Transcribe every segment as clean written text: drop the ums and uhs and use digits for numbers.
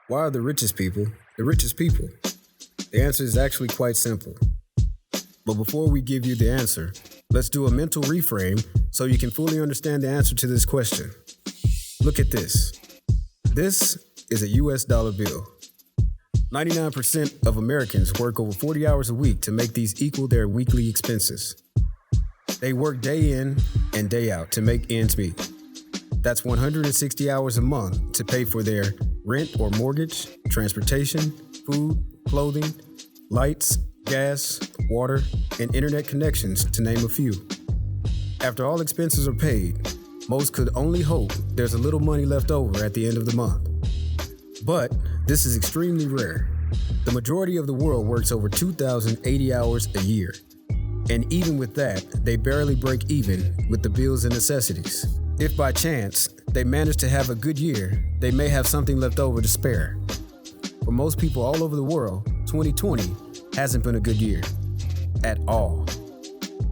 Why are the richest people the richest people? The answer is actually quite simple. But before we give you the answer, let's do a mental reframe so you can fully understand the answer to this question. Look at this. This is a US dollar bill. 99% of Americans work over 40 hours a week to make these equal their weekly expenses. They work day in and day out to make ends meet. That's 160 hours a month to pay for their rent or mortgage, transportation, food, clothing, lights, gas, water, and internet connections, to name a few. After all expenses are paid, most could only hope there's a little money left over at the end of the month. But this is extremely rare. The majority of the world works over 2,080 hours a year. And even with that, they barely break even with the bills and necessities. If by chance they manage to have a good year, they may have something left over to spare. For most people all over the world, 2020 hasn't been a good year at all.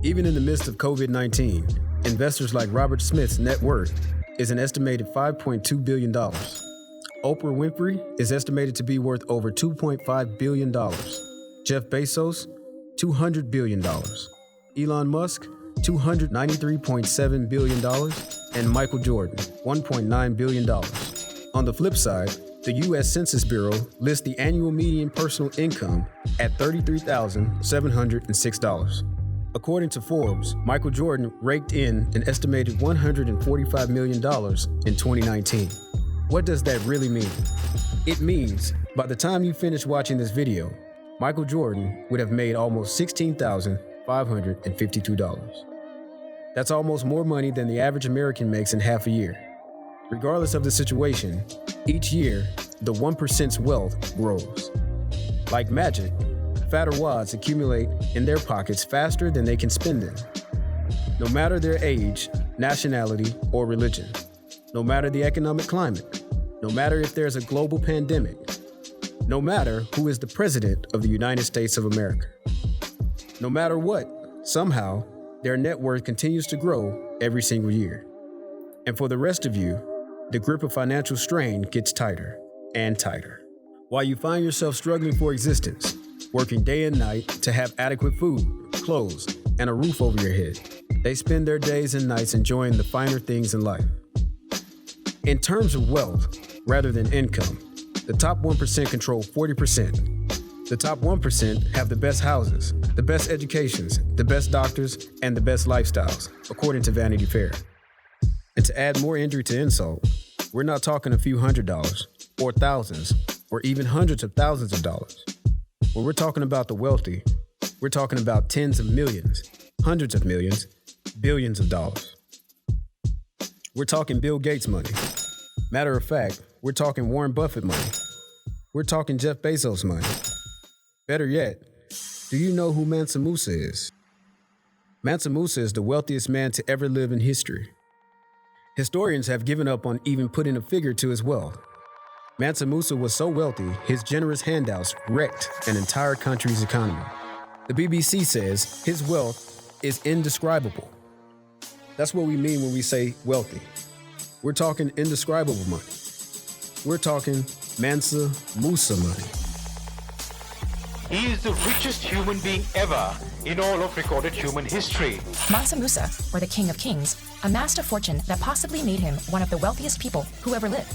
Even in the midst of COVID-19, investors like Robert Smith's net worth is an estimated $5.2 billion. Oprah Winfrey is estimated to be worth over $2.5 billion. Jeff Bezos, $200 billion. Elon Musk, $293.7 billion. And Michael Jordan, $1.9 billion. On the flip side, the U.S. Census Bureau lists the annual median personal income at $33,706. According to Forbes, Michael Jordan raked in an estimated $145 million in 2019. What does that really mean? It means by the time you finish watching this video, Michael Jordan would have made almost $16,552. That's almost more money than the average American makes in half a year. Regardless of the situation, each year, the 1%'s wealth grows. Like magic, fatter wads accumulate in their pockets faster than they can spend them. No matter their age, nationality, or religion, no matter the economic climate, no matter if there's a global pandemic, no matter who is the president of the United States of America. No matter what, somehow, their net worth continues to grow every single year. And for the rest of you, the grip of financial strain gets tighter and tighter. While you find yourself struggling for existence, working day and night to have adequate food, clothes, and a roof over your head, they spend their days and nights enjoying the finer things in life. In terms of wealth, rather than income, the top 1% control 40%. The top 1% have the best houses, the best educations, the best doctors, and the best lifestyles, according to Vanity Fair. And to add more injury to insult, we're not talking a few $100s, or thousands, or even hundreds of thousands of dollars. When we're talking about the wealthy, we're talking about tens of millions, hundreds of millions, billions of dollars. We're talking Bill Gates money. Matter of fact, we're talking Warren Buffett money. We're talking Jeff Bezos money. Better yet, do you know who Mansa Musa is? Mansa Musa is the wealthiest man to ever live in history. Historians have given up on even putting a figure to his wealth. Mansa Musa was so wealthy, his generous handouts wrecked an entire country's economy. The BBC says his wealth is indescribable. That's what we mean when we say wealthy. We're talking indescribable money. We're talking Mansa Musa money. He is the richest human being ever in all of recorded human history. Mansa Musa, or the King of Kings, amassed a fortune that possibly made him one of the wealthiest people who ever lived.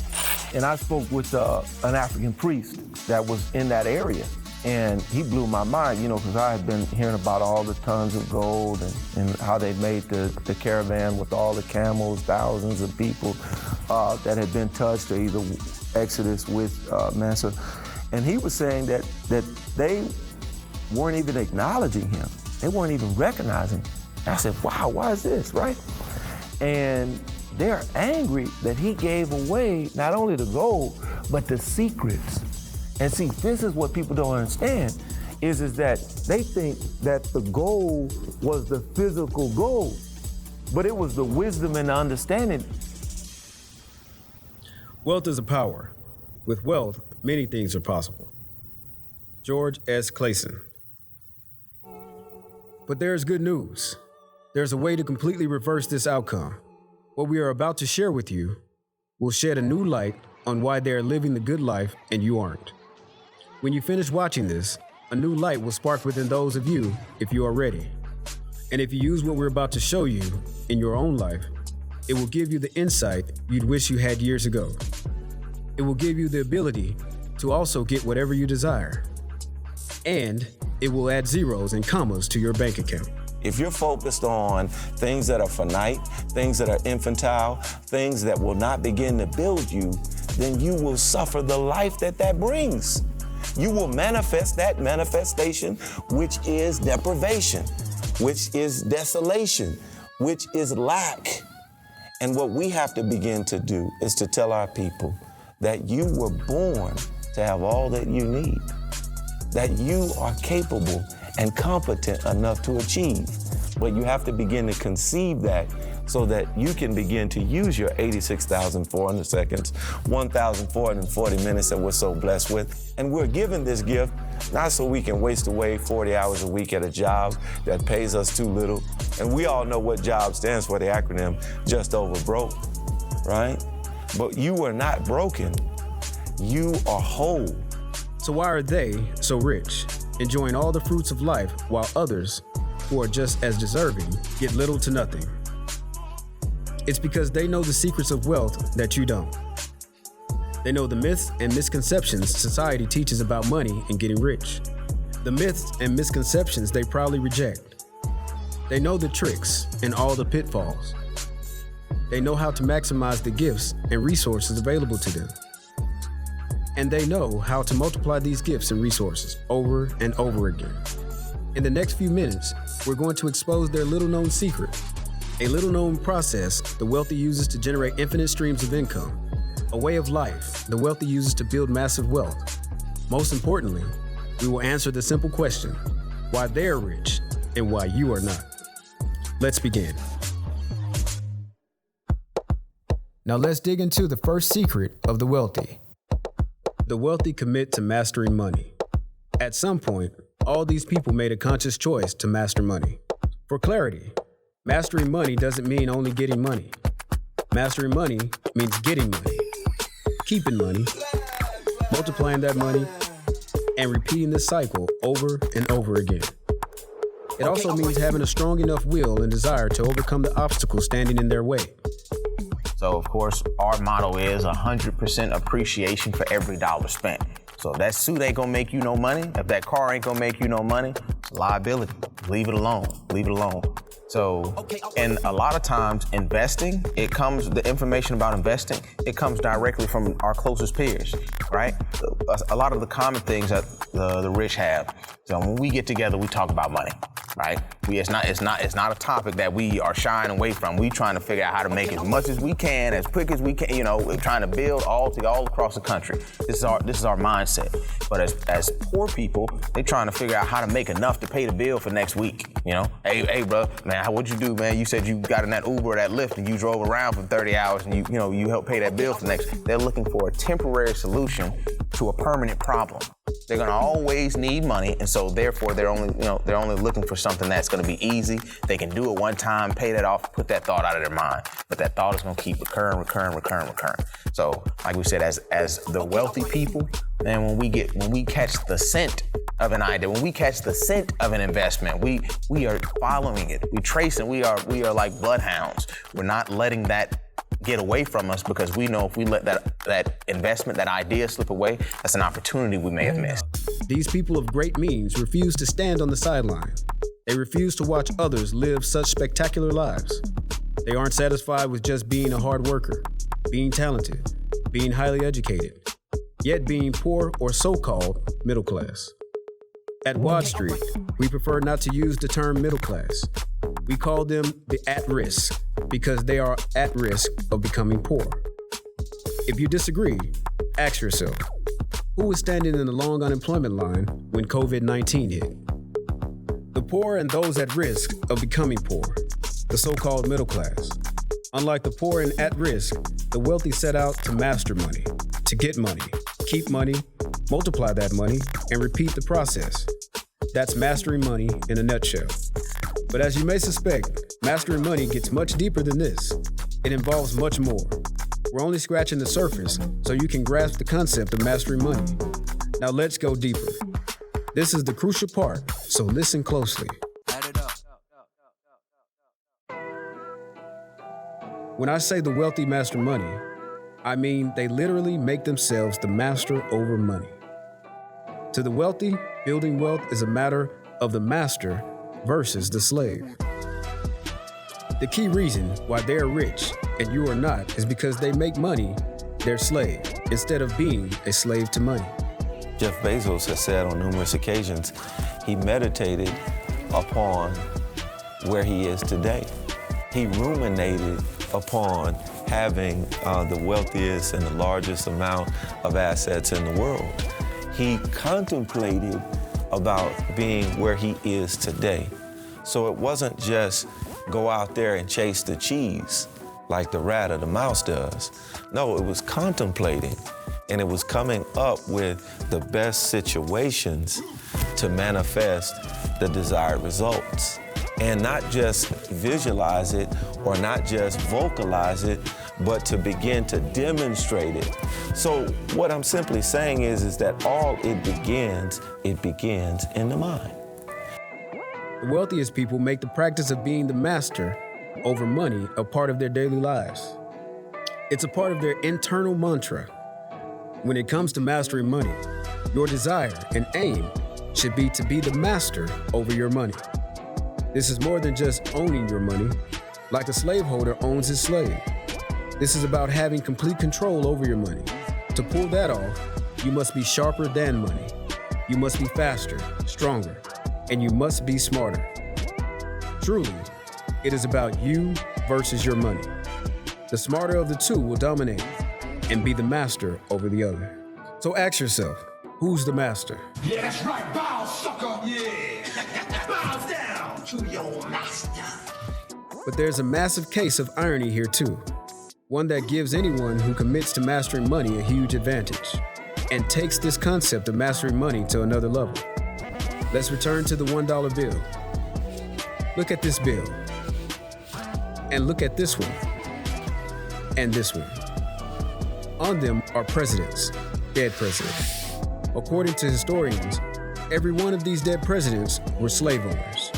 And I spoke with an African priest that was in that area. And he blew my mind, because I had been hearing about all the tons of gold and how they made the caravan with all the camels, thousands of people that had been touched or either Exodus with Mansa. And he was saying that they weren't even acknowledging him. They weren't even recognizing him. I said, wow, why is this, right? And they're angry that he gave away not only the gold, but the secrets. And see, this is what people don't understand, is that they think that the gold was the physical gold, but it was the wisdom and the understanding. Wealth is a power. With wealth, many things are possible. George S. Clayson. But there's good news. There's a way to completely reverse this outcome. What we are about to share with you will shed a new light on why they are living the good life and you aren't. When you finish watching this, a new light will spark within those of you if you are ready. And if you use what we're about to show you in your own life, it will give you the insight you'd wish you had years ago. It will give you the ability to also get whatever you desire. And it will add zeros and commas to your bank account. If you're focused on things that are finite, things that are infantile, things that will not begin to build you, then you will suffer the life that brings. You will manifest that manifestation, which is deprivation, which is desolation, which is lack. And what we have to begin to do is to tell our people that you were born to have all that you need, that you are capable and competent enough to achieve. But you have to begin to conceive that so that you can begin to use your 86,400 seconds, 1,440 minutes that we're so blessed with. And we're given this gift not so we can waste away 40 hours a week at a job that pays us too little. And we all know what JOB stands for, the acronym, just over broke, right? But you are not broken, you are whole. So why are they so rich, enjoying all the fruits of life while others, who are just as deserving, get little to nothing? It's because they know the secrets of wealth that you don't. They know the myths and misconceptions society teaches about money and getting rich. The myths and misconceptions they proudly reject. They know the tricks and all the pitfalls. They know how to maximize the gifts and resources available to them. And they know how to multiply these gifts and resources over and over again. In the next few minutes, we're going to expose their little-known secret, a little-known process the wealthy uses to generate infinite streams of income, a way of life the wealthy uses to build massive wealth. Most importantly, we will answer the simple question, why they're rich and why you are not. Let's begin. Now let's dig into the first secret of the wealthy. The wealthy commit to mastering money. At some point, all these people made a conscious choice to master money. For clarity, mastering money doesn't mean only getting money. Mastering money means getting money, keeping money, multiplying that money, and repeating this cycle over and over again. It also means having a strong enough will and desire to overcome the obstacles standing in their way. So, of course, our motto is 100% appreciation for every dollar spent. So if that suit ain't gonna make you no money, if that car ain't gonna make you no money, it's a liability. Leave it alone, leave it alone. So, and a lot of times investing, the information about investing, it comes directly from our closest peers, right? A lot of the common things that the rich have. So when we get together, we talk about money, right? It's not a topic that we are shying away from. We trying to figure out how to make as much as we can, as quick as we can, we're trying to build all across the country. This is our mindset. But as poor people, they trying to figure out how to make enough to pay the bill for next week, Hey, bro, man, what'd you do, man? You said you got in that Uber or that Lyft and you drove around for 30 hours and you helped pay that bill for next. They're looking for a temporary solution to a permanent problem. They're gonna always need money, and so therefore they're only looking for something that's gonna be easy. They can do it one time, pay that off, put that thought out of their mind. But that thought is gonna keep recurring. So, like we said, as the wealthy people, and when we catch the scent of an idea, when we catch the scent of an investment, we are following it, we tracing, we are like bloodhounds. We're not letting that get away from us, because we know if we let that investment, that idea slip away, that's an opportunity we may have missed. These people of great means refuse to stand on the sideline. They refuse to watch others live such spectacular lives. They aren't satisfied with just being a hard worker, being talented, being highly educated, yet being poor or so-called middle class. At Wad Street, we prefer not to use the term middle class. We call them the at-risk, because they are at risk of becoming poor. If you disagree, ask yourself, who was standing in the long unemployment line when COVID-19 hit? The poor and those at risk of becoming poor, the so-called middle class. Unlike the poor and at risk, the wealthy set out to master money, to get money, keep money, multiply that money, and repeat the process. That's mastering money in a nutshell. But as you may suspect, mastering money gets much deeper than this. It involves much more. We're only scratching the surface so you can grasp the concept of mastering money. Now let's go deeper. This is the crucial part, so listen closely. When I say the wealthy master money, I mean they literally make themselves the master over money. To the wealthy, building wealth is a matter of the master versus the slave. The key reason why they're rich and you are not is because they make money their slave instead of being a slave to money. Jeff Bezos has said on numerous occasions he meditated upon where he is today. He ruminated upon having the wealthiest and the largest amount of assets in the world. He contemplated about being where he is today. So it wasn't just go out there and chase the cheese like the rat or the mouse does. No, it was contemplating, and it was coming up with the best situations to manifest the desired results. And not just visualize it or not just vocalize it, but to begin to demonstrate it. So what I'm simply saying is that all it begins in the mind. The wealthiest people make the practice of being the master over money a part of their daily lives. It's a part of their internal mantra. When it comes to mastering money, your desire and aim should be to be the master over your money. This is more than just owning your money, like a slaveholder owns his slave. This is about having complete control over your money. To pull that off, you must be sharper than money. You must be faster, stronger, and you must be smarter. Truly, it is about you versus your money. The smarter of the two will dominate and be the master over the other. So ask yourself, who's the master? Yeah, that's right, bow, sucker! Yeah! Bow down to your master! But there's a massive case of irony here too. One that gives anyone who commits to mastering money a huge advantage and takes this concept of mastering money to another level. Let's return to the $1 bill. Look at this bill. And look at this one. And this one. On them are presidents, dead presidents. According to historians, every one of these dead presidents were slave owners.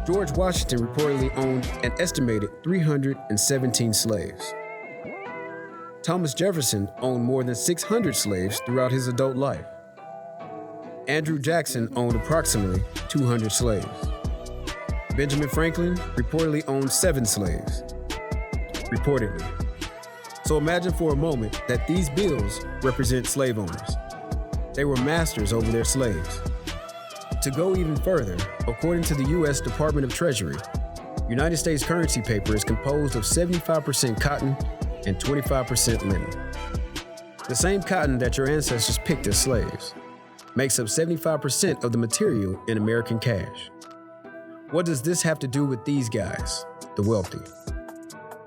George Washington reportedly owned an estimated 317 slaves. Thomas Jefferson owned more than 600 slaves throughout his adult life. Andrew Jackson owned approximately 200 slaves. Benjamin Franklin reportedly owned 7 slaves. Reportedly. So imagine for a moment that these bills represent slave owners. They were masters over their slaves. To go even further, according to the U.S. Department of Treasury, United States currency paper is composed of 75% cotton and 25% linen. The same cotton that your ancestors picked as slaves makes up 75% of the material in American cash. What does this have to do with these guys, the wealthy?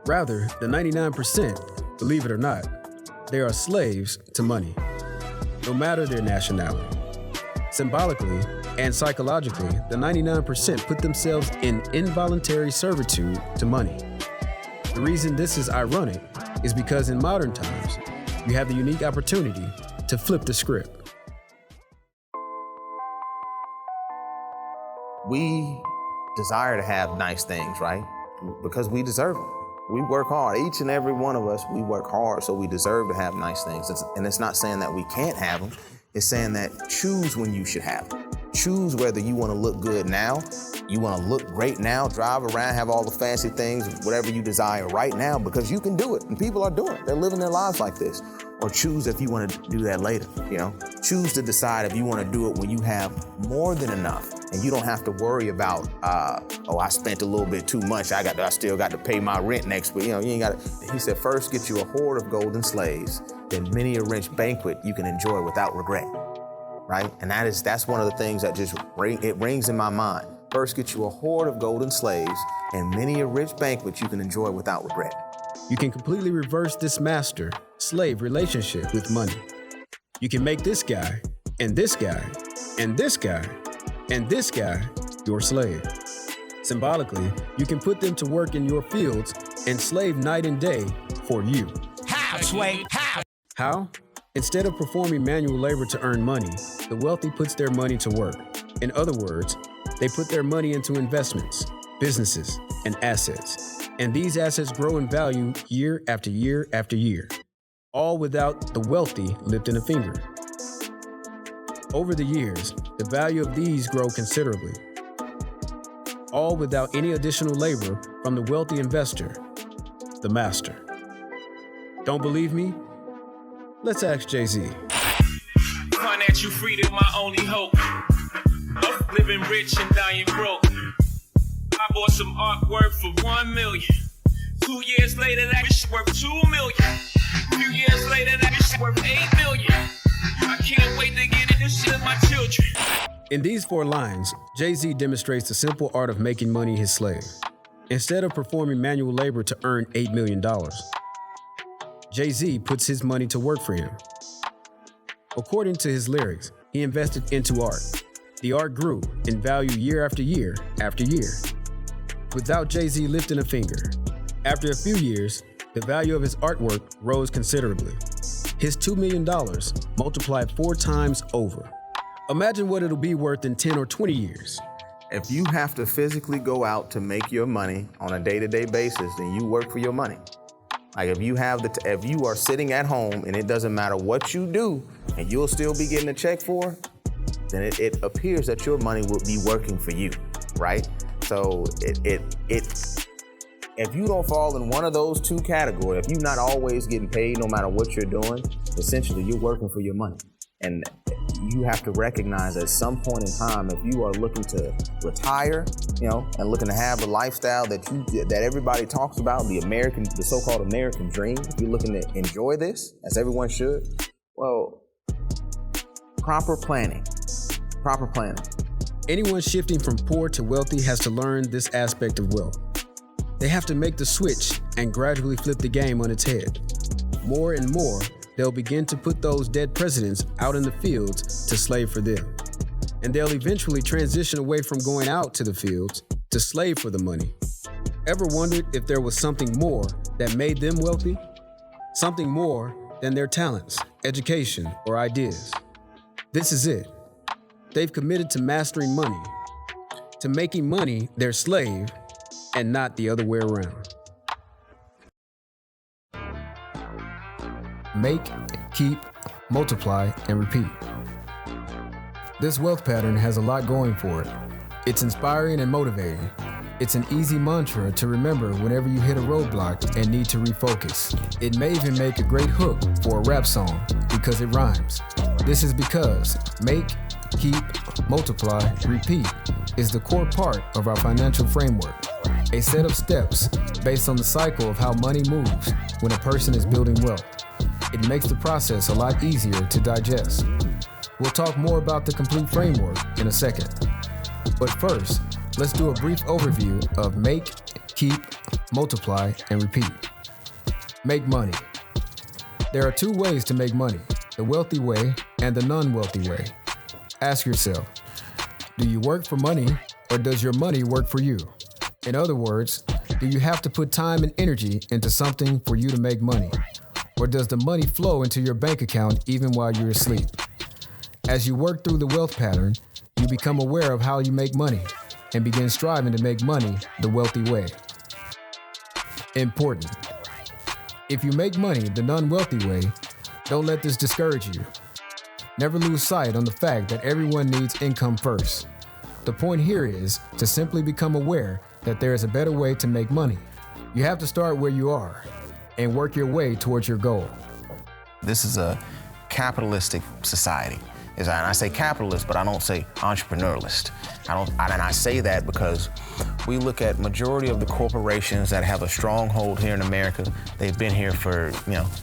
Rather, the 99%, believe it or not, they are slaves to money, no matter their nationality. Symbolically and psychologically, the 99% put themselves in involuntary servitude to money. The reason this is ironic is because in modern times, you have the unique opportunity to flip the script. We desire to have nice things, right? Because we deserve them. We work hard. Each and every one of us, we work hard, so we deserve to have nice things. And it's not saying that we can't have them. It's saying that choose when you should have them. Choose whether you want to look good now, you want to look great now, drive around, have all the fancy things, whatever you desire right now, because you can do it, and people are doing it. They're living their lives like this. Or choose if you want to do that later, you know? Choose to decide if you want to do it when you have more than enough, and you don't have to worry about, I spent a little bit too much, I still got to pay my rent next week. You know, you ain't got to. He said, first get you a horde of golden slaves, then many a rich banquet you can enjoy without regret, right? And that's one of the things that just rings in my mind. First get you a horde of golden slaves, and many a rich banquet you can enjoy without regret. You can completely reverse this master-slave relationship with money. You can make this guy, and this guy, and this guy, and this guy your slave. Symbolically, you can put them to work in your fields and slave night and day for you. How, Sway? How? How? Instead of performing manual labor to earn money, the wealthy puts their money to work. In other words, they put their money into investments, businesses, and assets. And these assets grow in value year after year after year, all without the wealthy lifting a finger. Over the years, the value of these grow considerably, all without any additional labor from the wealthy investor, the master. Don't believe me? Let's ask Jay-Z. Financial freedom, my only hope. Living rich and dying broke. I bought some artwork for $1 million. 2 years later, that bitch worth $2 million. A few years later, that bitch worth $8 million. I can't wait to get into shit with my children. In these 4 lines, Jay-Z demonstrates the simple art of making money his slave. Instead of performing manual labor to earn $8 million, Jay-Z puts his money to work for him. According to his lyrics, he invested into art. The art grew in value year after year after year, without Jay-Z lifting a finger. After a few years, the value of his artwork rose considerably. His $2 million multiplied 4 times over. Imagine what it'll be worth in 10 or 20 years. If you have to physically go out to make your money on a day-to-day basis, then you work for your money. Like if you are sitting at home and it doesn't matter what you do and you'll still be getting a check for it, then it appears that your money will be working for you, right? So if you don't fall in one of those 2 categories, if you're not always getting paid no matter what you're doing, essentially you're working for your money. And you have to recognize at some point in time, if you are looking to retire, and looking to have the lifestyle that everybody talks about, the so-called American dream, if you're looking to enjoy this, as everyone should, well, proper planning. Anyone shifting from poor to wealthy has to learn this aspect of wealth. They have to make the switch and gradually flip the game on its head. More and more, they'll begin to put those dead presidents out in the fields to slave for them. And they'll eventually transition away from going out to the fields to slave for the money. Ever wondered if there was something more that made them wealthy? Something more than their talents, education, or ideas. This is it. They've committed to mastering money, to making money their slave, and not the other way around. Make, keep, multiply, and repeat. This wealth pattern has a lot going for it. It's inspiring and motivating. It's an easy mantra to remember whenever you hit a roadblock and need to refocus. It may even make a great hook for a rap song because it rhymes. This is because make, keep, multiply, repeat is the core part of our financial framework. A set of steps based on the cycle of how money moves when a person is building wealth. It makes the process a lot easier to digest. We'll talk more about the complete framework in a second. But first, let's do a brief overview of make, keep, multiply, and repeat. Make money. There are 2 ways to make money, the wealthy way and the non-wealthy way. Ask yourself, do you work for money or does your money work for you? In other words, do you have to put time and energy into something for you to make money? Or does the money flow into your bank account even while you're asleep? As you work through the wealth pattern, you become aware of how you make money and begin striving to make money the wealthy way. Important. If you make money the non-wealthy way, don't let this discourage you. Never lose sight on the fact that everyone needs income first. The point here is to simply become aware that there is a better way to make money. You have to start where you are and work your way towards your goal. This is a capitalistic society. And I say capitalist, but I don't say entrepreneurialist. And I say that because we look at majority of the corporations that have a stronghold here in America. They've been here for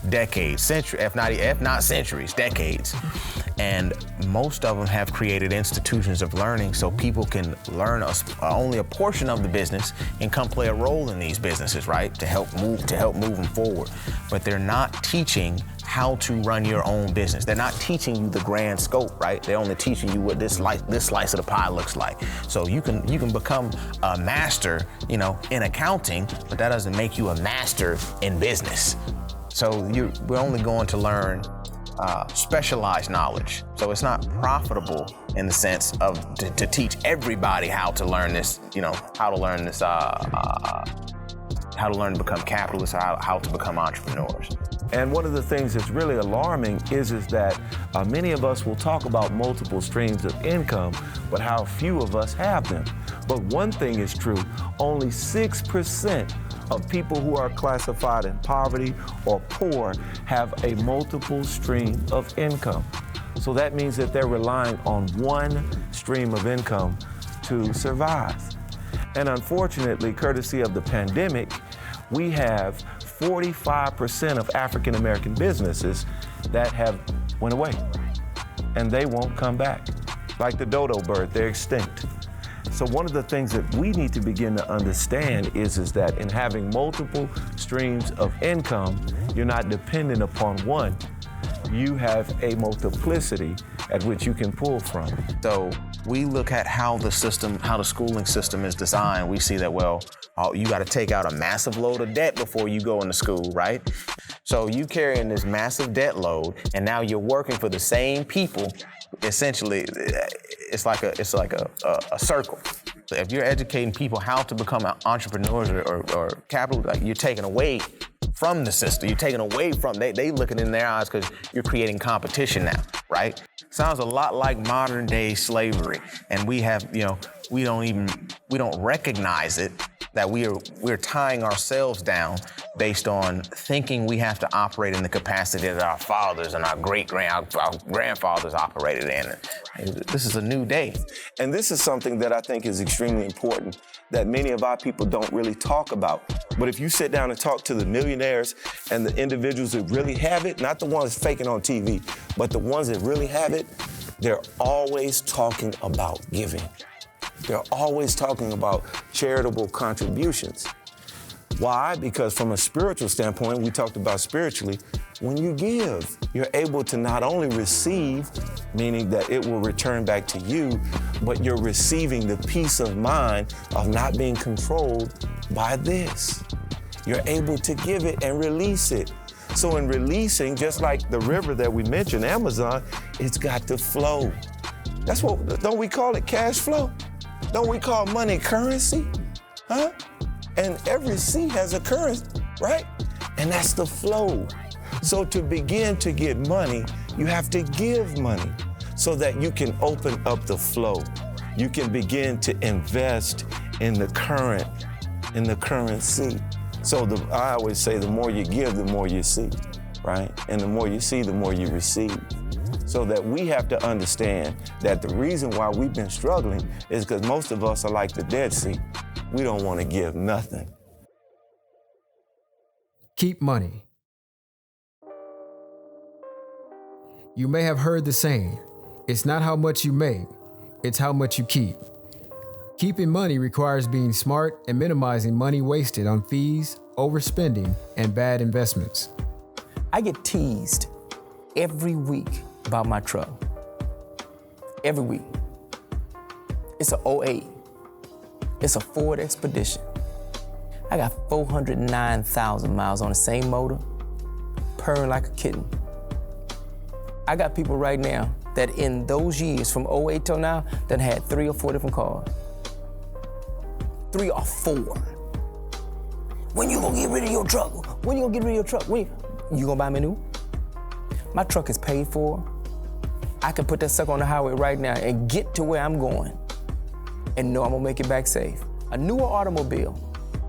decades, if not centuries, decades. And most of them have created institutions of learning so people can learn only a portion of the business and come play a role in these businesses, right? To help move them forward. But they're not teaching how to run your own business. They're not teaching you the grand scope, right? They're only teaching you what this slice of the pie looks like. So you can become a master, in accounting, but that doesn't make you a master in business. So we're only going to learn specialized knowledge. So it's not profitable in the sense of to teach everybody how to learn this, how to learn this, how to learn to become capitalists, how to become entrepreneurs. And one of the things that's really alarming is that many of us will talk about multiple streams of income, but how few of us have them. But one thing is true, only 6% of people who are classified in poverty or poor have a multiple stream of income. So that means that they're relying on one stream of income to survive. And unfortunately, courtesy of the pandemic, we have 45% of African American businesses that have went away, and they won't come back. Like the dodo bird, they're extinct. So one of the things that we need to begin to understand is that in having multiple streams of income, you're not dependent upon one. You have a multiplicity at which you can pull from. So we look at how the schooling system is designed. We see that, you got to take out a massive load of debt before you go into school, right? So you carrying this massive debt load, and now you're working for the same people. Essentially, it's like a circle. So if you're educating people how to become entrepreneurs or capital, you're taking away from the system. You're taking away from, they looking in their eyes because you're creating competition now, right? Sounds a lot like modern day slavery. And we have, we don't recognize it, that we're tying ourselves down based on thinking we have to operate in the capacity that our fathers and our grandfathers operated in. This is a new day. And this is something that I think is extremely important that many of our people don't really talk about. But if you sit down and talk to the millionaires and the individuals that really have it, not the ones faking on TV, but the ones that really have it, they're always talking about giving. They're always talking about charitable contributions. Why? Because from a spiritual standpoint, we talked about spiritually, when you give, you're able to not only receive, meaning that it will return back to you, but you're receiving the peace of mind of not being controlled by this. You're able to give it and release it. So in releasing, just like the river that we mentioned, Amazon, it's got to flow. That's what, don't we call it cash flow? Don't we call money currency? Huh? And every sea has a currency, right? And that's the flow. So to begin to get money, you have to give money so that you can open up the flow. You can begin to invest in the currency. So I always say the more you give, the more you see, right? And the more you see, the more you receive. So that we have to understand that the reason why we've been struggling is because most of us are like the Dead Sea. We don't want to give nothing. Keep money. You may have heard the saying, it's not how much you make, it's how much you keep. Keeping money requires being smart and minimizing money wasted on fees, overspending, and bad investments. I get teased every week about my truck. Every week. It's a 08. It's a Ford Expedition. I got 409,000 miles on the same motor, purring like a kitten. I got people right now that in those years, from 08 till now, that had 3 or 4 different cars. 3 or 4. When you gonna get rid of your truck? When you gonna get rid of your truck? You gonna buy me new? My truck is paid for. I can put that sucker on the highway right now and get to where I'm going and know I'm gonna make it back safe. A newer automobile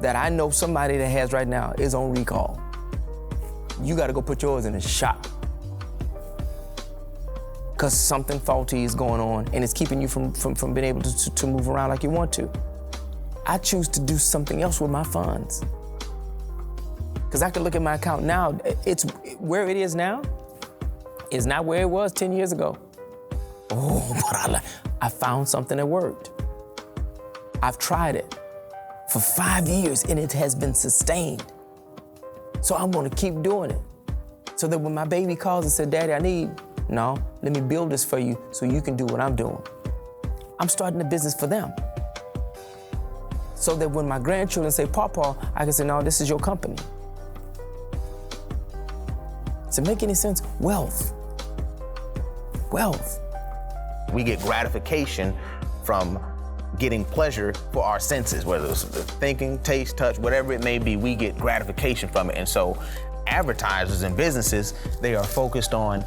that I know somebody that has right now is on recall. You gotta go put yours in the shop because something faulty is going on and it's keeping you from being able to move around like you want to. I choose to do something else with my funds. Because I can look at my account now, it's where it is now is not where it was 10 years ago. Oh, but I found something that worked. I've tried it for 5 years and it has been sustained. So I'm gonna keep doing it. So that when my baby calls and said, Daddy, let me build this for you so you can do what I'm doing. I'm starting a business for them. So that when my grandchildren say, Papa, I can say, no, this is your company. Does it make any sense? Wealth. We get gratification from getting pleasure for our senses, whether it's thinking, taste, touch, whatever it may be, we get gratification from it. And so advertisers and businesses, they are focused on,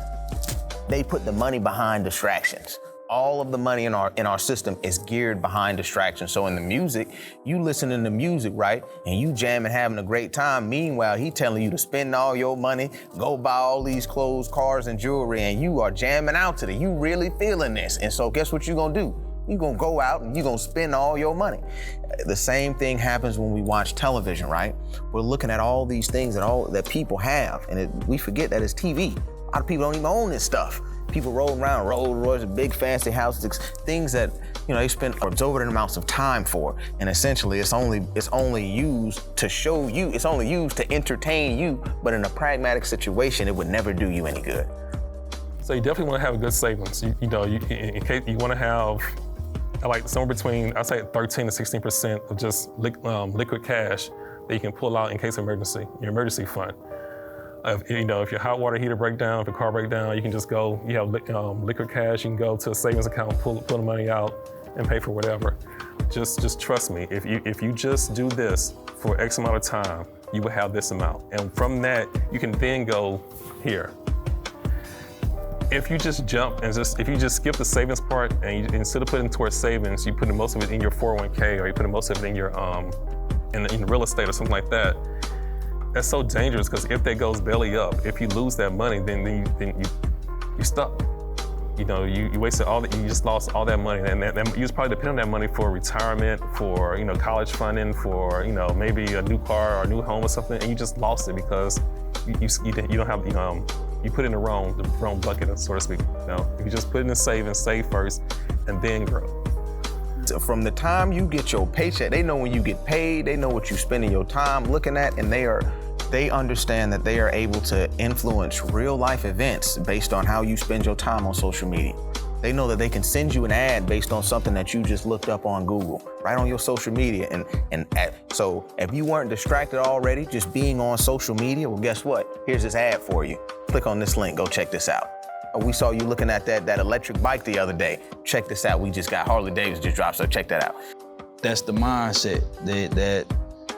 they put the money behind distractions. All of the money in our system is geared behind distractions. So in the music, you listening to music, right? And you jamming, having a great time. Meanwhile, he telling you to spend all your money, go buy all these clothes, cars, and jewelry, and you are jamming out to it. You really feeling this. And so guess what you gonna do? You gonna go out and you gonna spend all your money. The same thing happens when we watch television, right? We're looking at all these things that people have, and we forget that it's TV. A lot of people don't even own this stuff. People rolling around Rolls Royce, big fancy houses, things that they spend exorbitant amounts of time for, and essentially it's only used to show you, it's only used to entertain you, but in a pragmatic situation, it would never do you any good. So you definitely want to have a good savings. In case you want to have like somewhere between, I'd say 13 to 16% of just liquid cash that you can pull out in case of emergency, your emergency fund. If your hot water heater break down, if your car break down, you can just go, you have liquid cash, you can go to a savings account, pull the money out and pay for whatever. Just trust me, if you just do this for X amount of time, you will have this amount. And from that, you can then go here. If you just jump and if you just skip the savings part and instead of putting towards savings, you put most of it in your 401k or you put most of it in your in real estate or something like that, that's so dangerous because if that goes belly up, if you lose that money, then you stuck. You wasted you just lost all that money, and you was probably depending on that money for retirement, for college funding, for maybe a new car or a new home or something, and you just lost it because you don't have you put it in the wrong bucket, so to speak. If you just put it in savings, save first, and then grow. From the time you get your paycheck, they know when you get paid, they know what you're spending your time looking at, and they understand that they are able to influence real life events based on how you spend your time on social media. They know that they can send you an ad based on something that you just looked up on Google, right on your social media. So if you weren't distracted already, just being on social media, well, guess what? Here's this ad for you. Click on this link, go check this out. We saw you looking at that electric bike the other day. Check this out. We just got Harley Davidson just dropped, so check that out. That's the mindset,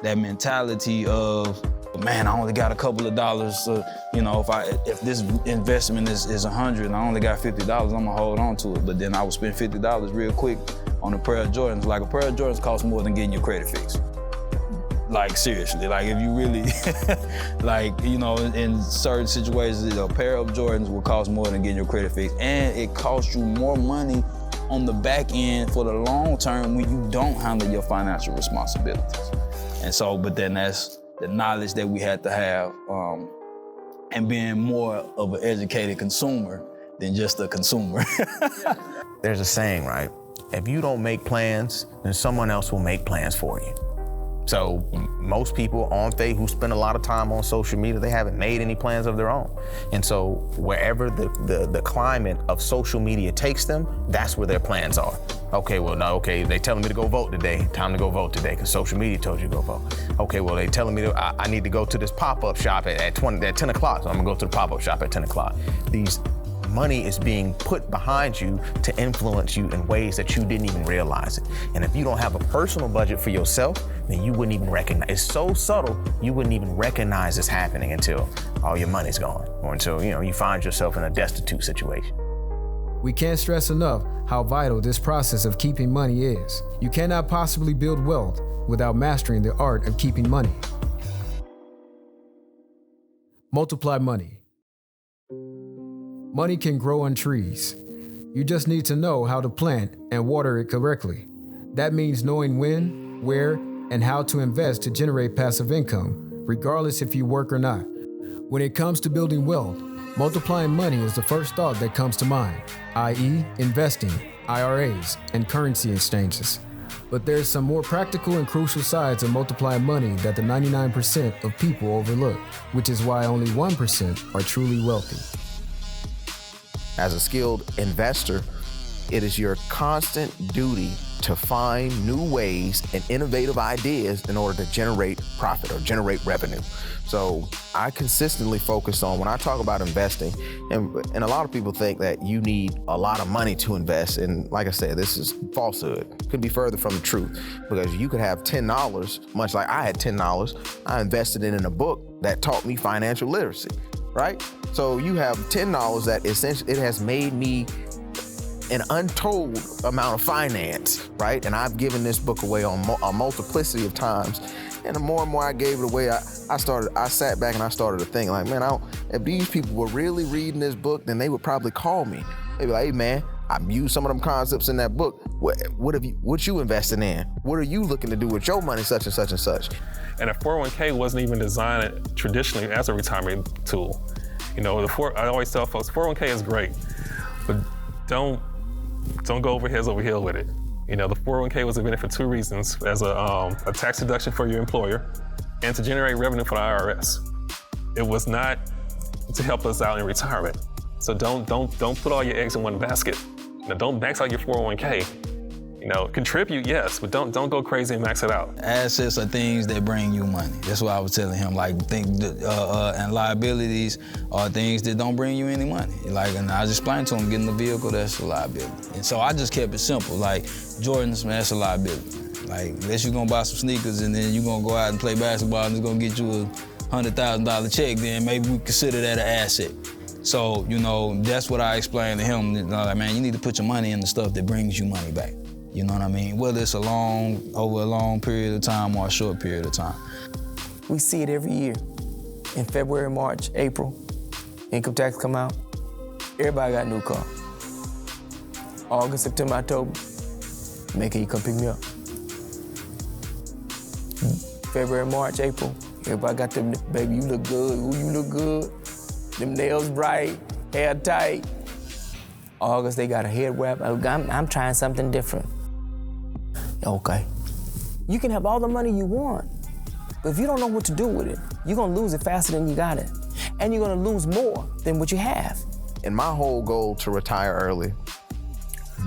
that mentality of, man, I only got a couple of dollars. So, if this investment is $100 and I only got $50, I'm gonna hold on to it. But then I would spend $50 real quick on a pair of Jordans. Like a pair of Jordans costs more than getting your credit fixed. Like seriously, like if you really, in certain situations, a pair of Jordans will cost more than getting your credit fixed. And it costs you more money on the back end for the long term when you don't handle your financial responsibilities. And so, but then that's the knowledge that we had to have, and being more of an educated consumer than just a consumer. There's a saying, right? If you don't make plans, then someone else will make plans for you. So most people who spend a lot of time on social media, they haven't made any plans of their own. And so wherever the climate of social media takes them, that's where their plans are. They telling me to go vote today. Time to go vote today because social media told you to go vote. Okay, well, they telling me I need to go to this pop-up shop at 10 o'clock, so I'm gonna go to the pop-up shop at 10 o'clock. Money is being put behind you to influence you in ways that you didn't even realize it. And if you don't have a personal budget for yourself, then you wouldn't even recognize. It's so subtle, you wouldn't even recognize it's happening until all your money's gone, or until you find yourself in a destitute situation. We can't stress enough how vital this process of keeping money is. You cannot possibly build wealth without mastering the art of keeping money. Multiply money. Money can grow on trees. You just need to know how to plant and water it correctly. That means knowing when, where, and how to invest to generate passive income, regardless if you work or not. When it comes to building wealth, multiplying money is the first thought that comes to mind, i.e., investing, IRAs, and currency exchanges. But there's some more practical and crucial sides of multiplying money that the 99% of people overlook, which is why only 1% are truly wealthy. As a skilled investor, it is your constant duty to find new ways and innovative ideas in order to generate profit or generate revenue. So I consistently focus on, when I talk about investing, and a lot of people think that you need a lot of money to invest. And like I said, this is falsehood. Could be further from the truth, because you could have $10, much like I had $10. I invested in a book that taught me financial literacy, right? So you have $10 that essentially, it has made me an untold amount of finance, right? And I've given this book away on a multiplicity of times. And the more and more I gave it away, I sat back and I started to think, like, man, if these people were really reading this book, then they would probably call me. They'd be like, hey man, I've used some of them concepts in that book. What you investing in? What are you looking to do with your money, such and such and such? And a 401k wasn't even designed traditionally as a retirement tool. You know, I always tell folks, 401k is great, but don't go over heels over heels with it. You know, the 401k was invented for two reasons: as a tax deduction for your employer and to generate revenue for the IRS. It was not to help us out in retirement. So don't put all your eggs in one basket. Now, don't max out your 401k. You know, contribute, yes, but don't go crazy and max it out. Assets are things that bring you money. That's what I was telling him. Like, and liabilities are things that don't bring you any money. Like, and I just explained to him, getting a vehicle, that's a liability. And so I just kept it simple. Like, Jordans, man, that's a liability. Like, unless you're gonna buy some sneakers and then you're gonna go out and play basketball and it's gonna get you a $100,000 check, then maybe we consider that an asset. So, you know, that's what I explained to him. Like, man, you need to put your money in the stuff that brings you money back. You know what I mean? Whether it's over a long period of time or a short period of time. We see it every year. In February, March, April, income tax come out. Everybody got a new car. August, September, October, making you come pick me up. February, March, April, everybody got them, baby, you look good. Ooh, you look good. Them nails bright, hair tight. August, they got a head wrap. I'm trying something different. Okay. You can have all the money you want, but if you don't know what to do with it, you're gonna lose it faster than you got it. And you're gonna lose more than what you have. And my whole goal to retire early,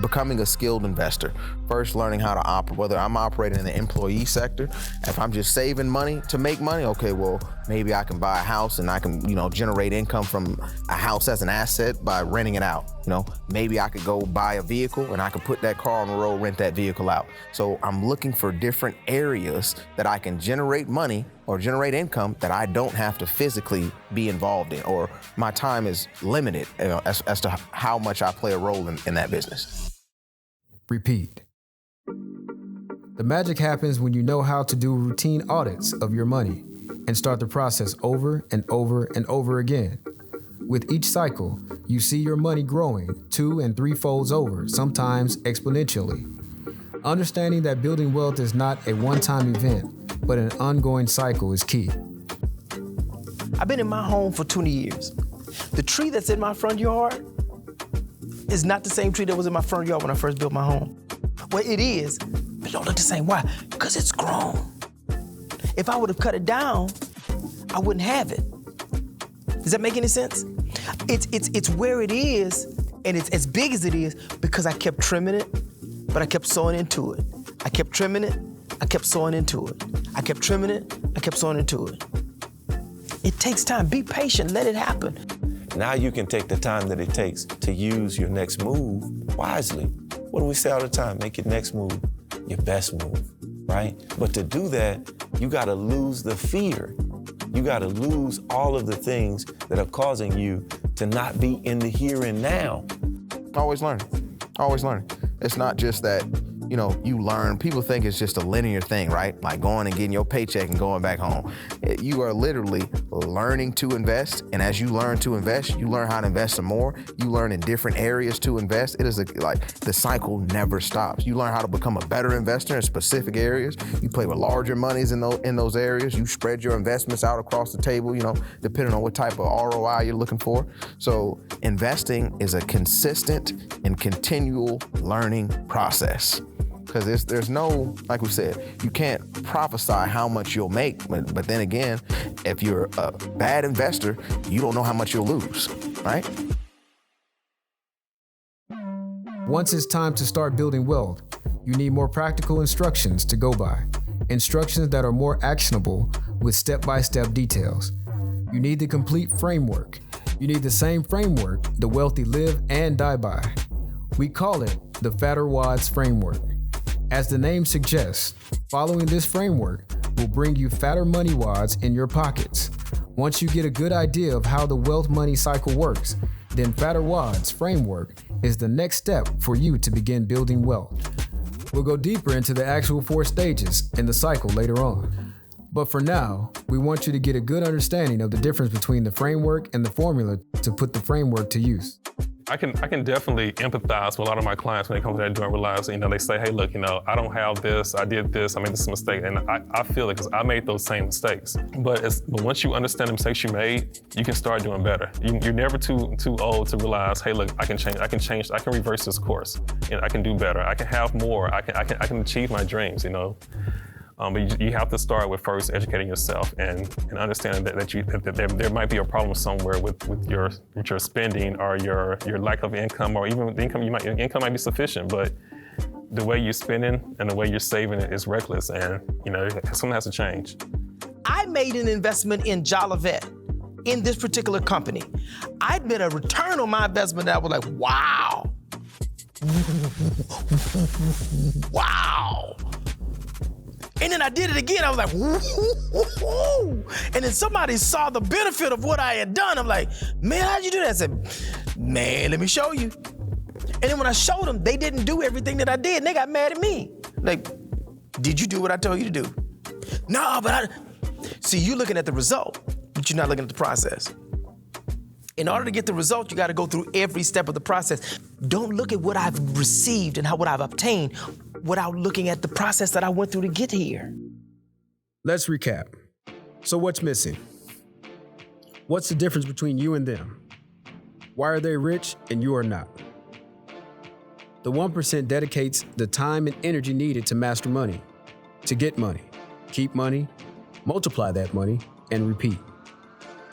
becoming a skilled investor, first learning how to operate, whether I'm operating in the employee sector, if I'm just saving money to make money, okay, well, maybe I can buy a house and I can, you know, generate income from a house as an asset by renting it out. You know, maybe I could go buy a vehicle and I could put that car on the road, rent that vehicle out. So I'm looking for different areas that I can generate money or generate income that I don't have to physically be involved in, or my time is limited, you know, as to how much I play a role in that business. Repeat. The magic happens when you know how to do routine audits of your money and start the process over and over and over again. With each cycle, you see your money growing 2 and 3 folds over, sometimes exponentially. Understanding that building wealth is not a one-time event, but an ongoing cycle is key. I've been in my home for 20 years. The tree that's in my front yard is not the same tree that was in my front yard when I first built my home. Well, it is, but it don't look the same. Why? Because it's grown. If I would have cut it down, I wouldn't have it. Does that make any sense? It's where it is, and it's as big as it is because I kept trimming it, but I kept sowing into it. I kept trimming it, I kept sowing into it. I kept trimming it, I kept sowing into it. It takes time. Be patient, let it happen. Now you can take the time that it takes to use your next move wisely. What do we say all the time? Make your next move your best move, right? But to do that, you gotta lose the fear. You gotta lose all of the things that are causing you to not be in the here and now. Always learning, always learning. It's not just that, you know, you learn. People think it's just a linear thing, right? Like going and getting your paycheck and going back home. You are literally learning to invest, and as you learn to invest, you learn how to invest some more. You learn in different areas to invest. It is like the cycle never stops. You learn how to become a better investor in specific areas. You play with larger monies in those areas. You spread your investments out across the table, you know, depending on what type of ROI you're looking for. So investing is a consistent and continual learning process. because there's no, like we said, you can't prophesy how much you'll make. But then again, if you're a bad investor, you don't know how much you'll lose, right? Once it's time to start building wealth, you need more practical instructions to go by. Instructions that are more actionable with step-by-step details. You need the complete framework. You need the same framework the wealthy live and die by. We call it the Fatter Wads Framework. As the name suggests, following this framework will bring you fatter money wads in your pockets. Once you get a good idea of how the wealth money cycle works, then Fatter Wads Framework is the next step for you to begin building wealth. We'll go deeper into the actual 4 stages in the cycle later on. But for now, we want you to get a good understanding of the difference between the framework and the formula to put the framework to use. I can definitely empathize with a lot of my clients when they come to that door and realize, they say, hey, look, I don't have this, I did this, I made this mistake. And I feel it because I made those same mistakes. But once you understand the mistakes you made, you can start doing better. You're never too old to realize, hey, look, I can change, I can reverse this course. I can do better, I can have more, I can achieve my dreams, But you have to start with first educating yourself and understanding that there might be a problem somewhere with your spending or your lack of income, or even the income your income might be sufficient, but the way you're spending and the way you're saving is reckless, and something has to change. I made an investment in Jolivet in this particular company. I'd made a return on my investment that I was like, wow. Wow. And then I did it again. I was like, woo. And then somebody saw the benefit of what I had done. I'm like, man, how'd you do that? I said, man, let me show you. And then when I showed them, they didn't do everything that I did. And they got mad at me. Like, did you do what I told you to do? No, but see, you're looking at the result, but you're not looking at the process. In order to get the result, you got to go through every step of the process. Don't look at what I've received and what I've obtained without looking at the process that I went through to get here. Let's recap. So what's missing? What's the difference between you and them? Why are they rich and you are not? The 1% dedicates the time and energy needed to master money, to get money, keep money, multiply that money, and repeat.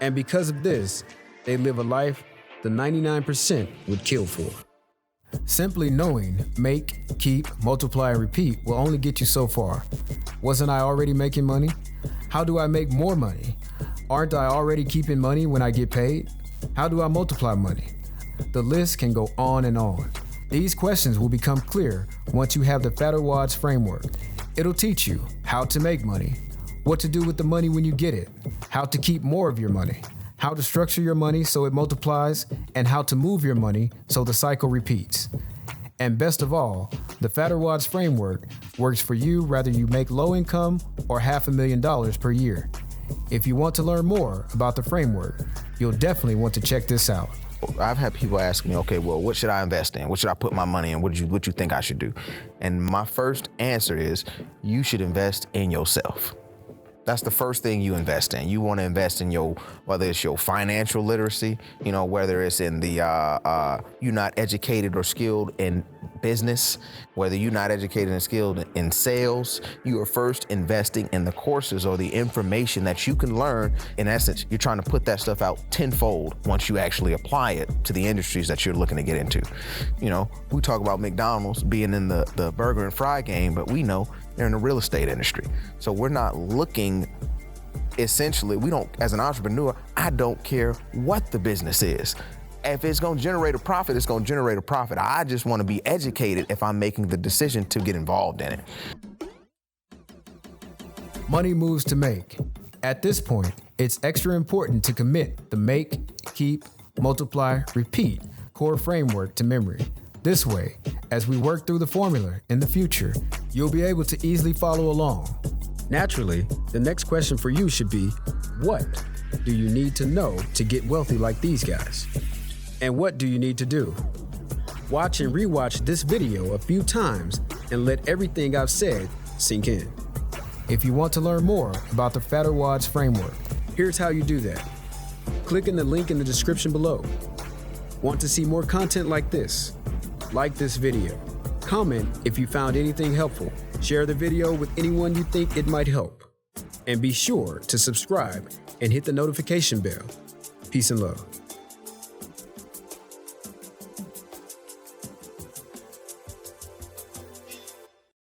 And because of this, they live a life the 99% would kill for. Simply knowing make, keep, multiply, and repeat will only get you so far. Wasn't I already making money? How do I make more money? Aren't I already keeping money when I get paid? How do I multiply money? The list can go on and on. These questions will become clear once you have the Fatter Wads Framework. It'll teach you how to make money, what to do with the money when you get it, how to keep more of your money, how to structure your money so it multiplies, and how to move your money so the cycle repeats. And best of all, the Fatter Wads Framework works for you whether you make low income or $500,000 per year. If you want to learn more about the framework, you'll definitely want to check this out. I've had people ask me, okay, well, what should I invest in? What should I put my money in? What you think I should do? And my first answer is, you should invest in yourself. That's the first thing you invest in. You want to invest in whether it's your financial literacy, whether it's in the, you're not educated or skilled in business, whether you're not educated and skilled in sales, you are first investing in the courses or the information that you can learn. In essence, you're trying to put that stuff out tenfold once you actually apply it to the industries that you're looking to get into. We talk about McDonald's being in the burger and fry game, but we know they're in the real estate industry. So we're not looking, essentially, as an entrepreneur, I don't care what the business is. If it's gonna generate a profit, it's gonna generate a profit. I just wanna be educated if I'm making the decision to get involved in it. Money moves to make. At this point, it's extra important to commit the make, keep, multiply, repeat core framework to memory. This way, as we work through the formula in the future, you'll be able to easily follow along. Naturally, the next question for you should be, what do you need to know to get wealthy like these guys? And what do you need to do? Watch and rewatch this video a few times and let everything I've said sink in. If you want to learn more about the Fatter Wads Framework, here's how you do that. Click in the link in the description below. Want to see more content like this? Like this video, comment if you found anything helpful. Share the video with anyone you think it might help. And be sure to subscribe and hit the notification bell. Peace and love.